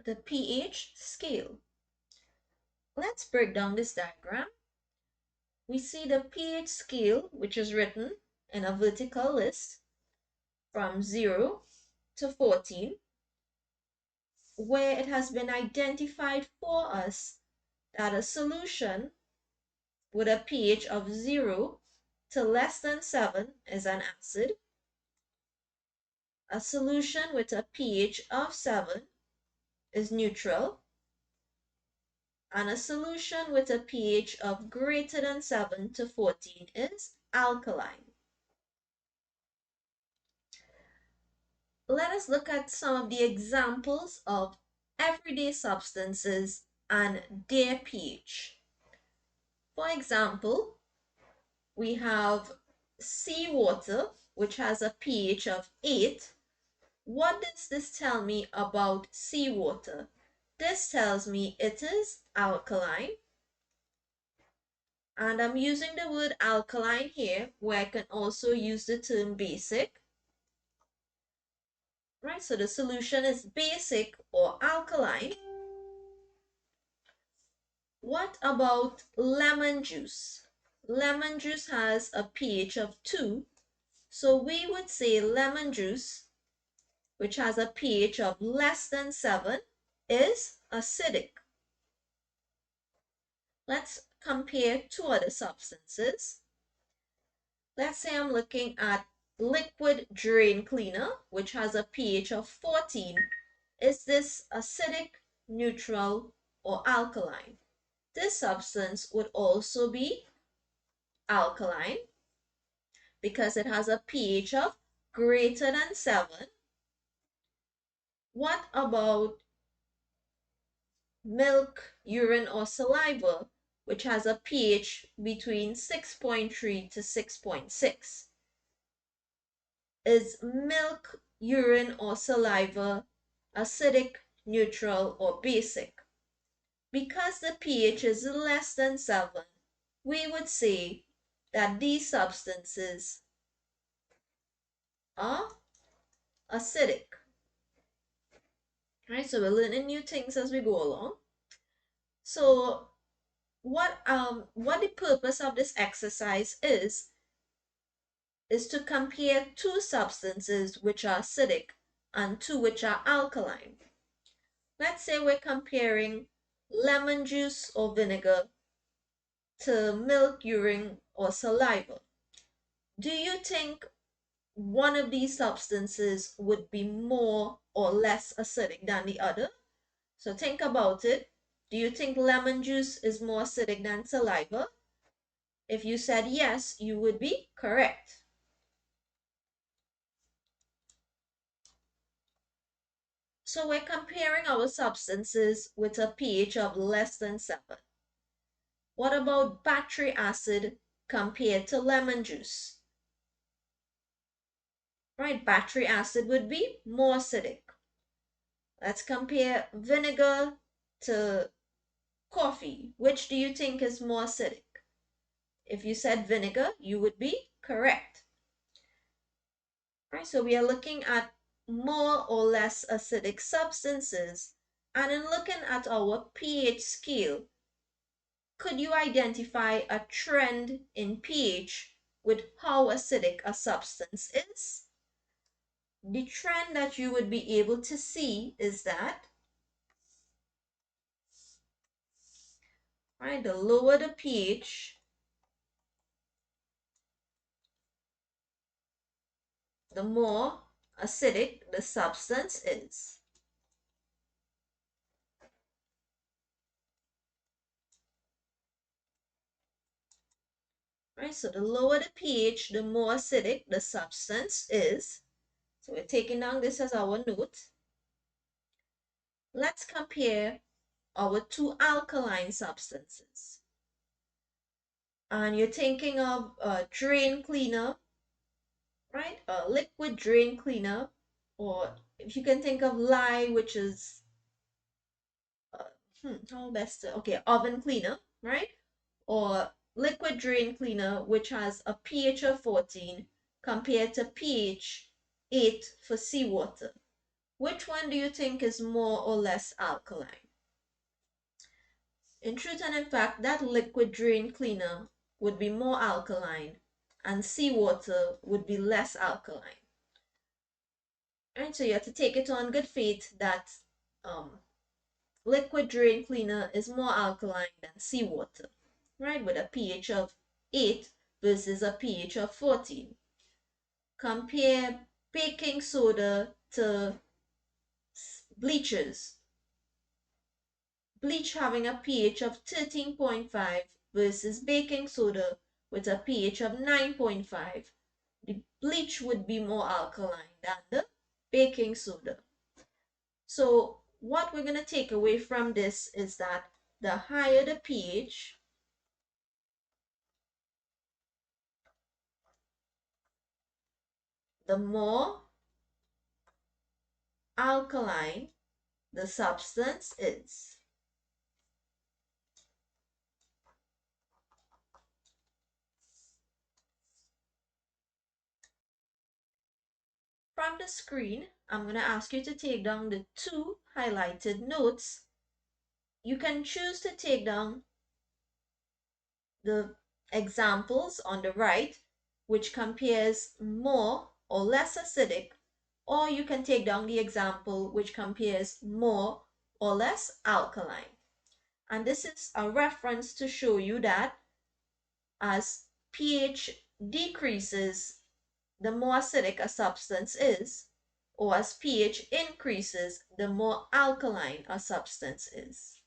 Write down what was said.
the pH scale. Let's break down this diagram. We see the pH scale, which is written in a vertical list from 0 to 14, where it has been identified for us that a solution with a pH of 0 to less than 7 is an acid. A solution with a pH of 7 is neutral, and a solution with a pH of greater than 7 to 14 is alkaline. Let us look at some of the examples of everyday substances and their pH. For example, we have seawater, which has a pH of 8. What does this tell me about seawater? This tells me it is alkaline. And I'm using the word alkaline here, where I can also use the term basic. Right, so the solution is basic or alkaline. What about lemon juice? Lemon juice has a pH of 2. So we would say lemon juice, which has a pH of less than 7, is acidic. Let's compare two other substances. Let's say I'm looking at liquid drain cleaner, which has a pH of 14. Is this acidic, neutral, or alkaline? This substance would also be alkaline because it has a pH of greater than 7. What about milk, urine, or saliva, which has a pH between 6.3 to 6.6? Is milk, urine, or saliva acidic, neutral, or basic? Because the pH is less than 7, we would say that these substances are acidic. Right, so we're learning new things as we go along. So what the purpose of this exercise is to compare two substances which are acidic and two which are alkaline. Let's say we're comparing lemon juice or vinegar to milk, urine, or saliva. Do you think one of these substances would be more or less acidic than the other? So think about it. Do you think lemon juice is more acidic than saliva? If you said yes, you would be correct. So we're comparing our substances with a pH of less than 7. What about battery acid compared to lemon juice? Right, battery acid would be more acidic. Let's compare vinegar to coffee. Which do you think is more acidic? If you said vinegar, you would be correct. Right, so we are looking at more or less acidic substances. And in looking at our pH scale, could you identify a trend in pH with how acidic a substance is? The trend that you would be able to see is that, right, the lower the pH, the more acidic the substance is. Right, so the lower the pH, the more acidic the substance is. So we're taking down this as our note. Let's compare our two alkaline substances. And you're thinking of a drain cleaner, right? A liquid drain cleaner, or if you can think of lye, which is how best to, okay, oven cleaner, right? Or liquid drain cleaner, which has a pH of 14 compared to pH 8 for seawater. Which one do you think is more or less alkaline? In truth and in fact, that liquid drain cleaner would be more alkaline and seawater would be less alkaline. Right, so you have to take it on good faith that um, liquid drain cleaner is more alkaline than seawater, right? With a pH of 8 versus a pH of 14. Compare baking soda to bleachers. Bleach having a pH of 13.5 versus baking soda with a pH of 9.5. The bleach would be more alkaline than the baking soda. So what we're going to take away from this is that the higher the pH, the more alkaline the substance is. From the screen, I'm going to ask you to take down the 2 highlighted notes. You can choose to take down the examples on the right, which compares more or less acidic, or you can take down the example which compares more or less alkaline. And this is a reference to show you that as pH decreases, the more acidic a substance is, or as pH increases, the more alkaline a substance is.